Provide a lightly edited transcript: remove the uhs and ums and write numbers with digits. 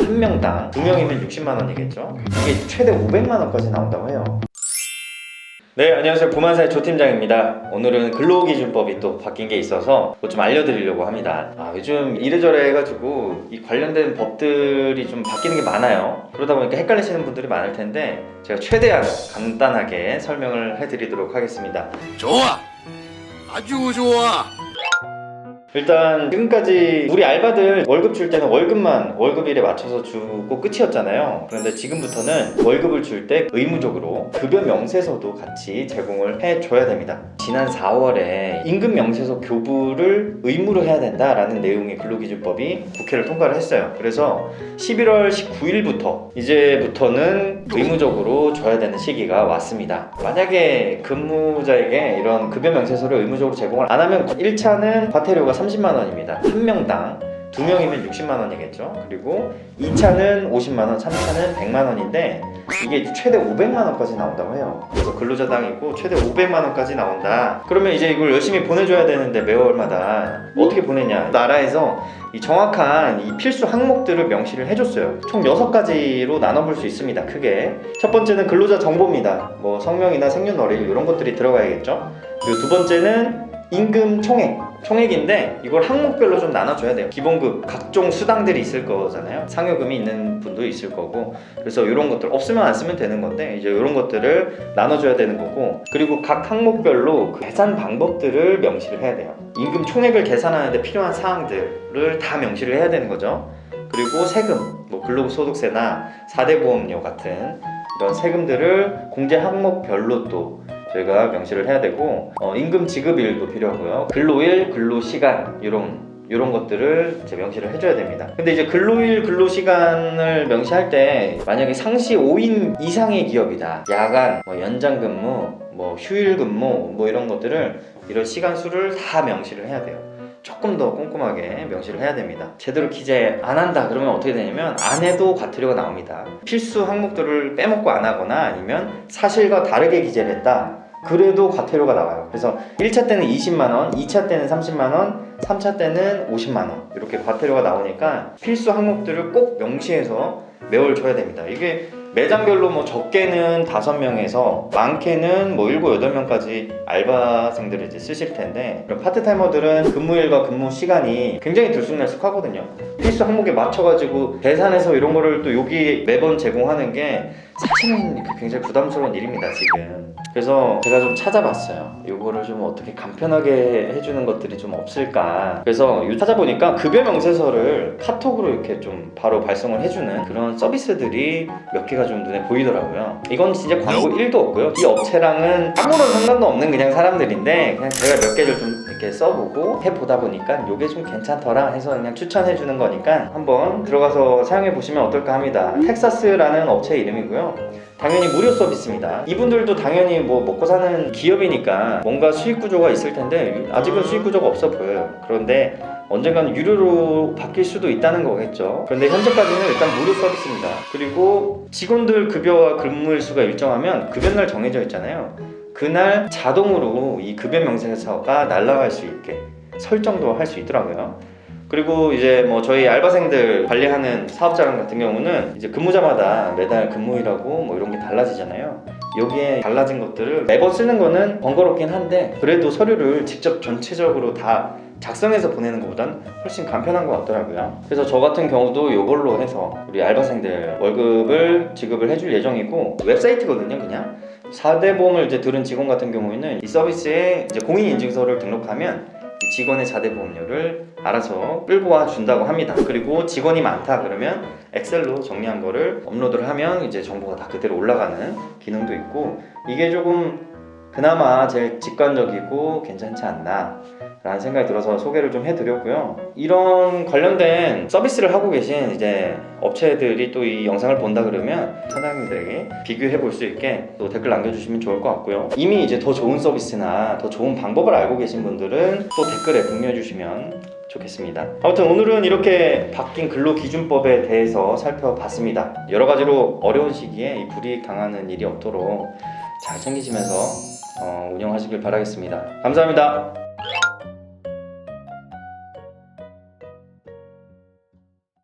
한 명당 2명이면 60만 원이겠죠. 이게 최대 500만 원까지 나온다고 해요. 네, 안녕하세요. 부만사의 조팀장입니다. 오늘은 근로기준법이 또 바뀐 게 있어서 뭐 좀 알려드리려고 합니다. 요즘 이래저래 해가지고 이 관련된 법들이 좀 바뀌는 게 많아요. 그러다 보니까 헷갈리시는 분들이 많을 텐데 제가 최대한 간단하게 설명을 해드리도록 하겠습니다. 좋아! 아주 좋아! 일단 지금까지 우리 알바들 월급 줄 때는 월급일에 맞춰서 주고 끝이었잖아요. 그런데 지금부터는 월급을 줄 때 의무적으로 급여 명세서도 같이 제공을 해줘야 됩니다. 지난 4월에 임금 명세서 교부를 의무로 해야 된다라는 내용의 근로기준법이 국회를 통과를 했어요. 그래서 11월 19일부터 이제부터는 의무적으로 줘야 되는 시기가 왔습니다. 만약에 근무자에게 이런 급여 명세서를 의무적으로 제공을 안 하면 1차는 과태료가 30만 원입니다. 한 명당 2명이면 60만 원이겠죠. 그리고 2차는 50만 원, 3차는 100만 원인데 이게 최대 500만 원까지 나온다고 해요. 그래서 근로자당이고 최대 500만 원까지 나온다. 그러면 이제 이걸 열심히 보내줘야 되는데 매월마다 어떻게 보내냐. 나라에서 이 정확한 이 필수 항목들을 명시를 해줬어요. 총 6가지로 나눠볼 수 있습니다. 크게. 첫 번째는 근로자 정보입니다. 뭐 성명이나 생년월일 이런 것들이 들어가야겠죠. 그리고 두 번째는 임금 총액인데 이걸 항목별로 좀 나눠줘야 돼요. 기본급, 각종 수당들이 있을 거잖아요. 상여금이 있는 분도 있을 거고, 그래서 이런 것들 없으면 안 쓰면 되는 건데 이제 이런 것들을 나눠줘야 되는 거고, 그리고 각 항목별로 그 계산 방법들을 명시를 해야 돼요. 임금 총액을 계산하는데 필요한 사항들을 다 명시를 해야 되는 거죠. 그리고 세금, 뭐 근로소득세나 4대 보험료 같은 이런 세금들을 공제 항목별로 또 저희가 명시를 해야 되고, 임금 지급일도 필요하고요. 근로일, 근로시간 이런 것들을 이제 명시를 해줘야 됩니다. 근데 이제 근로일, 근로시간을 명시할 때 만약에 상시 5인 이상의 기업이다, 야간, 연장 근무, 휴일 근무 이런 것들을 이런 시간 수를 다 명시를 해야 돼요. 조금 더 꼼꼼하게 명시를 해야 됩니다. 제대로 기재 안 한다 그러면 어떻게 되냐면 안 해도 과태료가 나옵니다. 필수 항목들을 빼먹고 안 하거나 아니면 사실과 다르게 기재를 했다, 그래도 과태료가 나와요. 그래서 1차 때는 20만원, 2차 때는 30만원, 3차 때는 50만원 이렇게 과태료가 나오니까 필수 항목들을 꼭 명시해서 매월 줘야 됩니다. 이게 매장별로 적게는 5명에서 많게는 7, 8명까지 알바생들을 이제 쓰실 텐데, 파트타이머들은 근무일과 근무 시간이 굉장히 들쑥날쑥하거든요. 필수 항목에 맞춰가지고 계산해서 이런 거를 또 여기 매번 제공하는 게 사실은 굉장히 부담스러운 일입니다, 지금. 그래서 제가 좀 찾아봤어요. 이거를 좀 어떻게 간편하게 해주는 것들이 좀 없을까. 그래서 찾아보니까 급여 명세서를 카톡으로 이렇게 좀 바로 발송을 해주는 그런 서비스들이 몇 개가 좀 눈에 보이더라고요. 이건 진짜 광고 1도 없고요. 이 업체랑은 아무런 상관도 없는 그냥 사람들인데 그냥 제가 몇 개를 좀 이렇게 써보고 해보다 보니까 이게 좀 괜찮더라 해서 그냥 추천해주는 거니까 한번 들어가서 사용해보시면 어떨까 합니다. 텍사스라는 업체 이름이고요. 당연히 무료 서비스입니다. 이분들도 당연히 먹고 사는 기업이니까 뭔가 수익 구조가 있을 텐데 아직은 수익 구조가 없어 보여요. 그런데 언젠가는 유료로 바뀔 수도 있다는 거겠죠. 그런데 현재까지는 일단 무료 서비스입니다. 그리고 직원들 급여와 근무일 수가 일정하면 급여날 정해져 있잖아요. 그날 자동으로 이 급여 명세서가 날아갈 수 있게 설정도 할 수 있더라고요. 그리고 이제 저희 알바생들 관리하는 사업자랑 같은 경우는 이제 근무자마다 매달 근무일하고 이런 게 달라지잖아요. 여기에 달라진 것들을 매번 쓰는 거는 번거롭긴 한데 그래도 서류를 직접 전체적으로 다 작성해서 보내는 것보단 훨씬 간편한 것 같더라고요. 그래서 저 같은 경우도 이걸로 해서 우리 알바생들 월급을 지급을 해줄 예정이고, 웹사이트거든요. 그냥 4대 보험을 이제 들은 직원 같은 경우에는 이 서비스에 이제 공인인증서를 등록하면 직원의 4대 보험료를 알아서 끌고 와 준다고 합니다. 그리고 직원이 많다 그러면 엑셀로 정리한 거를 업로드를 하면 이제 정보가 다 그대로 올라가는 기능도 있고, 이게 조금 그나마 제일 직관적이고 괜찮지 않나 라는 생각이 들어서 소개를 좀 해드렸고요. 이런 관련된 서비스를 하고 계신 이제 업체들이 또 이 영상을 본다 그러면 사장님들에게 비교해 볼 수 있게 또 댓글 남겨주시면 좋을 것 같고요. 이미 이제 더 좋은 서비스나 더 좋은 방법을 알고 계신 분들은 또 댓글에 공유해 주시면 좋겠습니다. 아무튼 오늘은 이렇게 바뀐 근로기준법에 대해서 살펴봤습니다. 여러 가지로 어려운 시기에 이 불이익 당하는 일이 없도록 잘 챙기시면서 운영하시길 바라겠습니다. 감사합니다.